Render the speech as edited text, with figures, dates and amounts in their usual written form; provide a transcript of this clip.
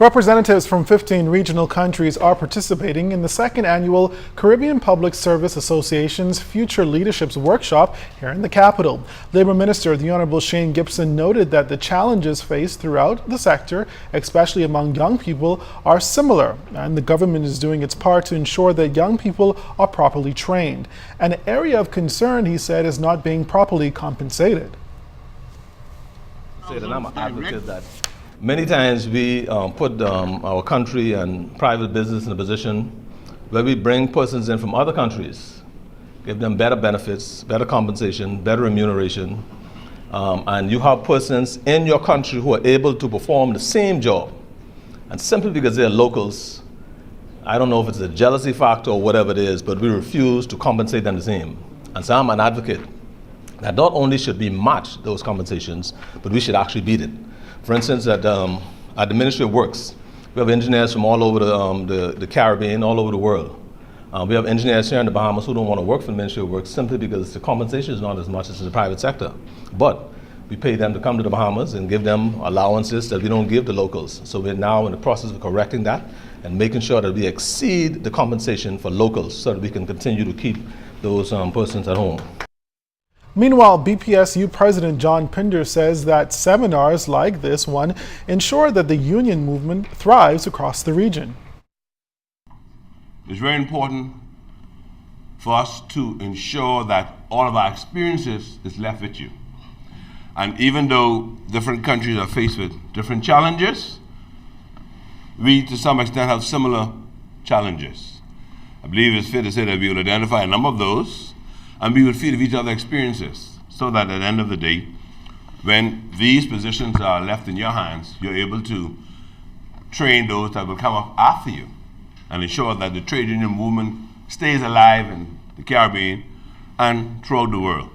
Representatives from 15 regional countries are participating in the second annual Caribbean Public Service Association's Future Leaderships Workshop here in the capital. Labor Minister, the Honorable Shane Gibson, noted that the challenges faced throughout the sector, especially among young people, are similar, and the government is doing its part to ensure that young people are properly trained. An area of concern, he said, is not being properly compensated. And I'm an advocate that many times we put our country and private business in a position where we bring persons in from other countries, give them better benefits, better compensation, better remuneration, and you have persons in your country who are able to perform the same job. And simply because they're locals, I don't know if it's a jealousy factor or whatever it is, but we refuse to compensate them the same. And so I'm an advocate that not only should we match those compensations, but we should actually beat it. For instance, at the Ministry of Works, we have engineers from all over the Caribbean, all over the world. We have engineers here in the Bahamas who don't want to work for the Ministry of Works simply because the compensation is not as much as in the private sector. But we pay them to come to the Bahamas and give them allowances that we don't give the locals. So we're now in the process of correcting that and making sure that we exceed the compensation for locals so that we can continue to keep those persons at home. Meanwhile, BPSU President John Pinder says that seminars like this one ensure that the union movement thrives across the region. It's very important for us to ensure that all of our experiences is left with you. And even though different countries are faced with different challenges, we to some extent have similar challenges. I believe it's fair to say that we will identify a number of those and we will feed each other experiences so that at the end of the day, when these positions are left in your hands, you're able to train those that will come up after you and ensure that the trade union movement stays alive in the Caribbean and throughout the world.